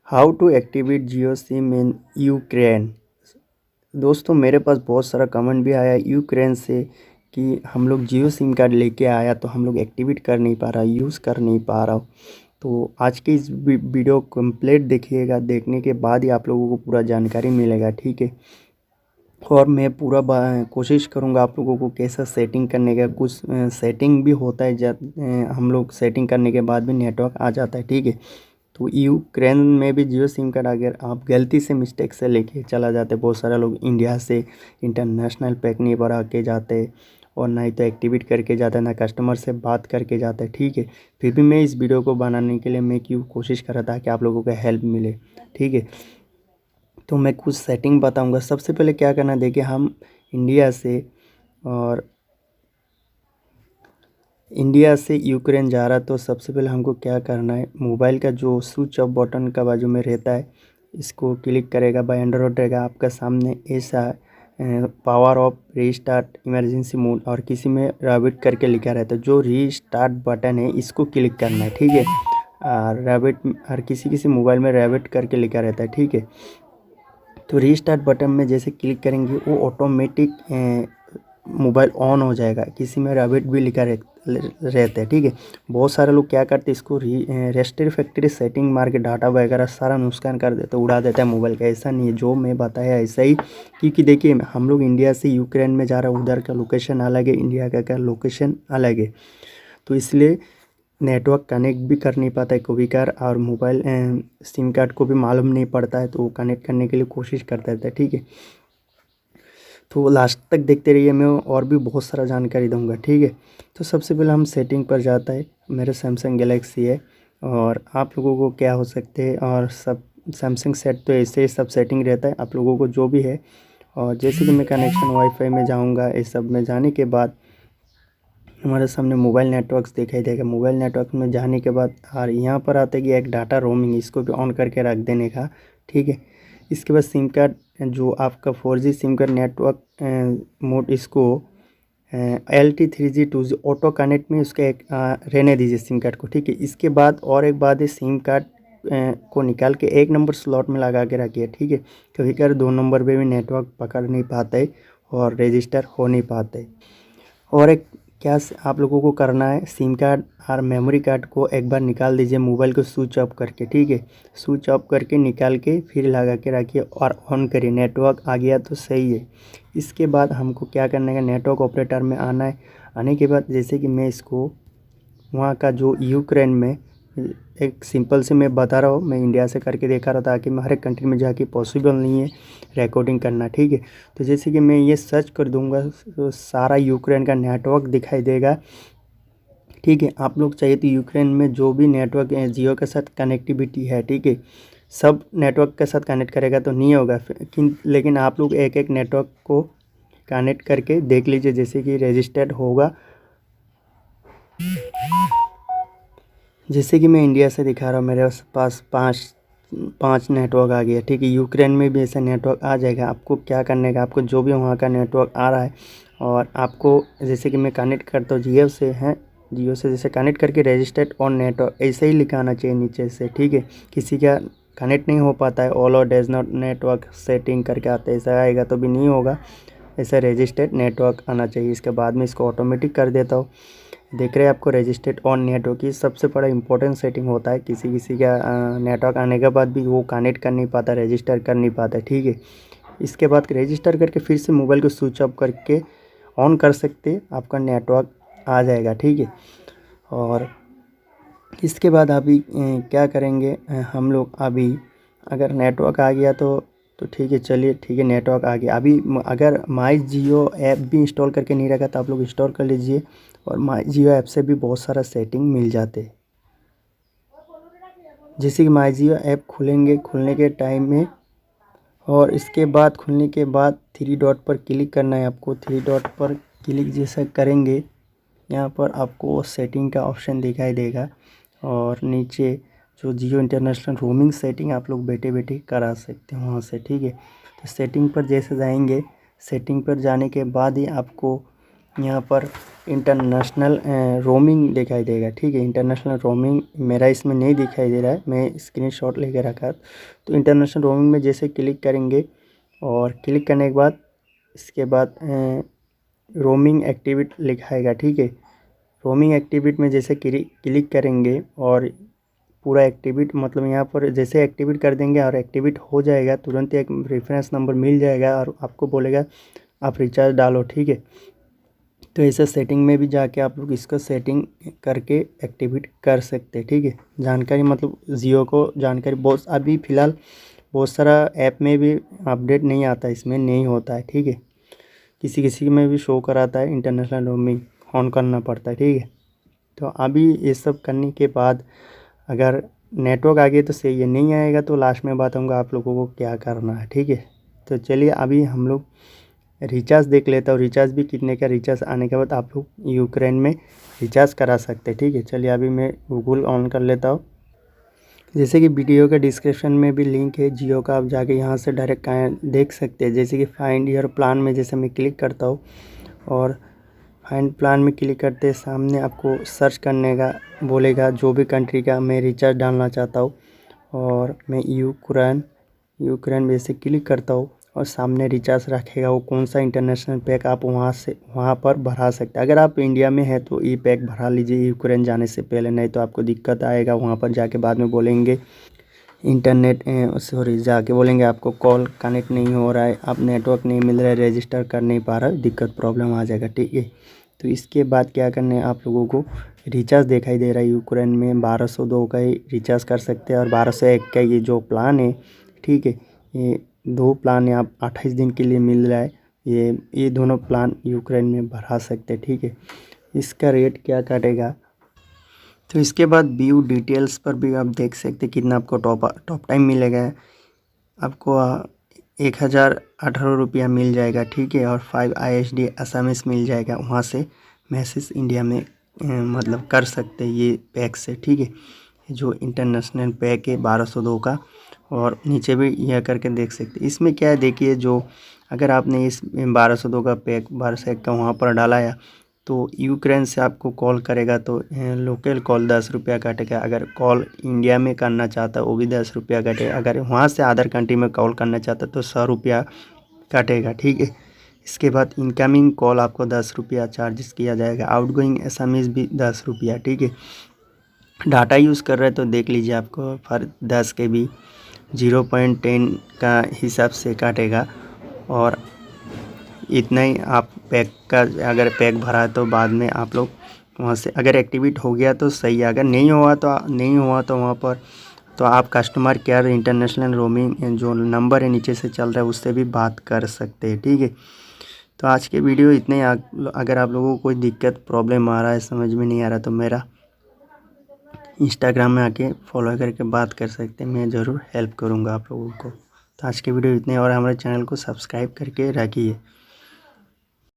How to activate Jio sim in Ukraine. दोस्तों मेरे पास बहुत सारा कमेंट भी आया यूक्रेन से कि हम लोग जियो सिम कार्ड लेके आया तो हम लोग एक्टिवेट कर नहीं पा रहा, यूज़ कर नहीं पा रहा। तो आज की इस वीडियो कंप्लीट देखिएगा, देखने के बाद ही आप लोगों को पूरा जानकारी मिलेगा, ठीक है। और मैं पूरा कोशिश करूंगा आप लोगों को कैसा सेटिंग करने का। कुछ सेटिंग भी होता है जब हम लोग सेटिंग करने के बाद भी नेटवर्क आ जाता है, ठीक है। तो यूक्रेन में भी जियो सिम कार्ड अगर आप गलती से मिस्टेक से लेके चला जाते, बहुत सारे लोग इंडिया से इंटरनेशनल पैक नहीं भरा के जाते और ना ही तो एक्टिवेट करके जाते, ना कस्टमर से बात करके जाते, ठीक है। फिर भी मैं इस वीडियो को बनाने के लिए मैं क्यों कोशिश कर रहा था कि आप लोगों को हेल्प मिले, ठीक है। तो मैं कुछ सेटिंग बताऊंगा। सबसे पहले क्या करना है, देखिए हम इंडिया से और इंडिया से यूक्रेन जा रहा, तो सबसे पहले हमको क्या करना है, मोबाइल का जो स्विच ऑफ बटन का बाजू में रहता है इसको क्लिक करेगा। बाय एंड्रॉयड रहेगा आपका सामने ऐसा power of restart emergency mode और किसी में रैबिट करके लिखा रहता है। जो रीस्टार्ट बटन है इसको क्लिक करना है, ठीक है। रैबिट और किसी किसी मोबाइल में रैबिट करके लिखा रहता है, ठीक है। तो रीस्टार्ट बटन में जैसे क्लिक करेंगे वो ऑटोमेटिक मोबाइल ऑन हो जाएगा। किसी में रैबिट भी लिखा रहता है, ठीक है। बहुत सारे लोग क्या करते हैं, इसको रेस्ट्री फैक्ट्री सेटिंग मार के डाटा वगैरह सारा नुकसान कर देते, उड़ा देता है मोबाइल का। ऐसा नहीं है, जो मैं बताया ऐसा ही। क्योंकि देखिए हम लोग इंडिया से यूक्रेन में जा रहे हैं, उधर का लोकेशन अलग है, इंडिया का लोकेशन अलग है। तो इसलिए नेटवर्क कनेक्ट भी कर नहीं पाता है कभी कभार, और मोबाइल सिम कार्ड को भी मालूम नहीं पड़ता है, तो वो कनेक्ट करने के लिए कोशिश करता रहता है, ठीक है। तो लास्ट तक देखते रहिए, मैं और भी बहुत सारा जानकारी दूंगा, ठीक है। तो सबसे पहले हम सेटिंग पर जाता है। मेरे सैमसंग गैलेक्सी है और आप लोगों को क्या हो सकते हैं, और सब सैमसंग सेट तो ऐसे ही सब सेटिंग रहता है आप लोगों को जो भी है। और जैसे कि मैं कनेक्शन वाईफाई में जाऊंगा, इस सब में जाने के बाद हमारे सामने मोबाइल नेटवर्क्स दिखाई देगा। मोबाइल नेटवर्क में जाने के बाद और यहाँ पर आता है कि एक डाटा रोमिंग, इसको भी ऑन करके रख देने का, ठीक है। इसके बाद सिम कार्ड जो आपका 4G SIM card network mode, इसको LT3G 2G ऑटो कनेक्ट में उसका एक रहने दीजिए सिम कार्ड को, ठीक है। इसके बाद और एक बात है, सिम कार्ड को निकाल के 1 नंबर स्लॉट में लगा के रखिए, ठीक है। कभी कभी 2 नंबर पे भी नेटवर्क पकड़ नहीं पाता है और रजिस्टर हो नहीं पाते। और एक क्या आप लोगों को करना है, सिम कार्ड और मेमोरी कार्ड को एक बार निकाल दीजिए मोबाइल को स्विच ऑफ करके, ठीक है। स्विच ऑफ करके निकाल के फिर लगा के रखिए और ऑन करिए। नेटवर्क आ गया तो सही है। इसके बाद हमको क्या करना है, नेटवर्क ऑपरेटर में आना है। आने के बाद जैसे कि मैं इसको वहाँ का जो यूक्रेन में एक सिंपल से मैं बता रहा हूँ, मैं इंडिया से करके देखा रहा था कि हर एक कंट्री में जाके पॉसिबल नहीं है रिकॉर्डिंग करना, ठीक है। तो जैसे कि मैं ये सर्च कर दूंगा तो सारा यूक्रेन का नेटवर्क दिखाई देगा, ठीक है। आप लोग चाहिए तो यूक्रेन में जो भी नेटवर्क है जियो के साथ कनेक्टिविटी है, ठीक है, सब नेटवर्क के साथ कनेक्ट करेगा तो नहीं होगा लेकिन आप लोग एक एक नेटवर्क को कनेक्ट करके देख लीजिए, जैसे कि रजिस्टर्ड होगा। जैसे कि मैं इंडिया से दिखा रहा हूँ, मेरे पास पाँच नेटवर्क आ गया, ठीक है। यूक्रेन में भी ऐसा नेटवर्क आ जाएगा। आपको क्या करने का, आपको जो भी वहाँ का नेटवर्क आ रहा है और आपको जैसे कि मैं कनेक्ट करता हूँ जियो से, हैं जियो से जैसे कनेक्ट करके रजिस्टर्ड ऑन नेटवर्क ऐसे ही लिखा आना चाहिए नीचे से, ठीक है। किसी का कनेक्ट नहीं हो पाता है, ऑल और डज नॉट नेटवर्क सेटिंग करके आता है, ऐसा आएगा तो भी नहीं होगा, ऐसा रजिस्टर्ड नेटवर्क आना चाहिए। इसके बाद में इसको ऑटोमेटिक कर देता हूँ। देख रहे हैं आपको रजिस्टर्ड ऑन नेटवर्क की सबसे बड़ा इंपॉर्टेंट सेटिंग होता है। किसी किसी का नेटवर्क आने के बाद भी वो कनेक्ट कर नहीं पाता, रजिस्टर कर नहीं पाता, ठीक है। इसके बाद रजिस्टर करके फिर से मोबाइल को स्विच ऑफ करके ऑन कर सकते, आपका नेटवर्क आ जाएगा, ठीक है। और इसके बाद अभी क्या करेंगे हम लोग, अभी अगर नेटवर्क आ गया तो ठीक है, चलिए ठीक है, नेटवर्क आ गया। अभी अगर माई जियो ऐप भी इंस्टॉल करके नहीं रखा तो आप लोग इंस्टॉल कर लीजिए, और माई जियो ऐप से भी बहुत सारा सेटिंग मिल जाते हैं। जैसे कि माई जियो ऐप खुलेंगे, खुलने के टाइम में और इसके बाद खुलने के बाद 3 डॉट पर क्लिक करना है आपको। 3 डॉट पर क्लिक जैसा करेंगे, यहाँ पर आपको सेटिंग का ऑप्शन दिखाई देगा और नीचे जो जियो इंटरनेशनल रोमिंग सेटिंग आप लोग बैठे बैठे करा सकते हैं वहाँ से, ठीक है। तो सेटिंग पर जैसे जाएंगे, सेटिंग पर जाने के बाद ही आपको यहाँ पर इंटरनेशनल रोमिंग दिखाई देगा। ठीक है, इंटरनेशनल रोमिंग मेरा इसमें नहीं दिखाई दे रहा है, मैं स्क्रीनशॉट लेके रखा। तो इंटरनेशनल रोमिंग में जैसे क्लिक करेंगे और क्लिक करने के बाद इसके बाद रोमिंग एक्टिवेट लिखाएगा। ठीक है, रोमिंग एक्टिवेट में जैसे क्लिक करेंगे और पूरा एक्टिवेट मतलब यहाँ पर जैसे एक्टिवेट कर देंगे और एक्टिवेट हो जाएगा, तुरंत एक रेफरेंस नंबर मिल जाएगा और आपको बोलेगा आप रिचार्ज डालो। ठीक है, तो ऐसे सेटिंग में भी जाके आप लोग इसको सेटिंग करके एक्टिवेट कर सकते हैं। ठीक है, जानकारी मतलब जियो को जानकारी बहुत अभी फ़िलहाल बहुत सारा ऐप में भी अपडेट नहीं आता, इसमें नहीं होता है। ठीक है, किसी किसी में भी शो कराता है, इंटरनेशनल रोमिंग ऑन करना पड़ता है। ठीक है, तो अभी ये सब करने के बाद अगर नेटवर्क आ गया तो सही है, नहीं आएगा तो लास्ट में बताऊंगा आप लोगों को क्या करना है। ठीक है, तो चलिए अभी हम लोग रिचार्ज देख लेता हूँ, रिचार्ज भी कितने का रिचार्ज आने के बाद आप लोग यूक्रेन में रिचार्ज करा सकते हैं। ठीक है, चलिए अभी मैं गूगल ऑन कर लेता हूँ। जैसे कि वीडियो के डिस्क्रिप्शन में भी लिंक है जियो का, आप जाके यहाँ से डायरेक्ट देख सकते हैं। जैसे कि फाइंड योर प्लान में जैसे मैं क्लिक करता हूँ और फाइंड प्लान में क्लिक करते सामने आपको सर्च करने का बोलेगा, जो भी कंट्री का मैं रिचार्ज डालना चाहता हूँ और मैं यूक्रेन में से क्लिक करता हूँ और सामने रिचार्ज रखेगा वो कौन सा इंटरनेशनल पैक आप वहाँ पर भरा सकते हैं। अगर आप इंडिया में हैं तो ये पैक भरा लीजिए यूक्रेन जाने से पहले, नहीं तो आपको दिक्कत आएगा वहाँ पर जाके। बाद में बोलेंगे इंटरनेट सॉरी जाके बोलेंगे आपको कॉल कनेक्ट नहीं हो रहा है, आप नेटवर्क नहीं मिल रहा है, रजिस्टर कर नहीं पा रहा, दिक्कत प्रॉब्लम आ जाएगा। ठीक है, तो इसके बाद क्या करना है, आप लोगों को रिचार्ज दिखाई दे रहा है यूक्रेन में 1202 का ही रिचार्ज कर सकते हैं और 1201 का ये जो प्लान है। ठीक है, ये दो प्लान है, आप 28 दिन के लिए मिल रहा है, ये दोनों प्लान यूक्रेन में भरा सकते हैं। ठीक है, इसका रेट क्या कटेगा, तो इसके बाद व्यू डिटेल्स पर भी आप देख सकते हैं कितना आपको टॉप टाइम मिलेगा। आपको 1018 रुपया मिल जाएगा। ठीक है, और 5 ISD SMS मिल जाएगा, वहाँ से मैसेज इंडिया में मतलब कर सकते हैं ये पैक से। ठीक है, जो इंटरनेशनल पैक है 1202 का, और नीचे भी यह करके देख सकते हैं। इसमें क्या है देखिए, जो अगर आपने इस 1202 का पैक 1201 का वहाँ पर डाला है तो यूक्रेन से आपको कॉल करेगा तो लोकल कॉल 10 रुपया कटेगा। अगर कॉल इंडिया में करना चाहता है वो भी 10 रुपया कटेगा। अगर वहाँ से अदर कंट्री में कॉल करना चाहता तो 100 रुपया कटेगा। ठीक है, इसके बाद इनकमिंग कॉल आपको 10 रुपया चार्जेस किया जाएगा, आउटगोइंग SMS भी 10 रुपया। ठीक है, डाटा यूज़ कर रहे हैं तो देख लीजिए आपको पर 10 के भी 0.10 का हिसाब से काटेगा। और इतना ही आप पैक का अगर पैक भरा है तो बाद में आप लोग वहाँ से अगर एक्टिवेट हो गया तो सही है, अगर नहीं हुआ तो वहाँ पर तो आप कस्टमर केयर इंटरनेशनल रोमिंग जो नंबर है नीचे से चल रहा है उससे भी बात कर सकते हैं। ठीक है, तो आज के वीडियो इतने ही। अगर आप लोगों को कोई दिक्कत प्रॉब्लम आ रहा है, समझ में नहीं आ रहा, तो मेरा इंस्टाग्राम में आके फॉलो करके बात कर सकते हैं, मैं ज़रूर हेल्प करूँगा आप लोगों को। तो आज के वीडियो इतने, और हमारे चैनल को सब्सक्राइब करके रखिए।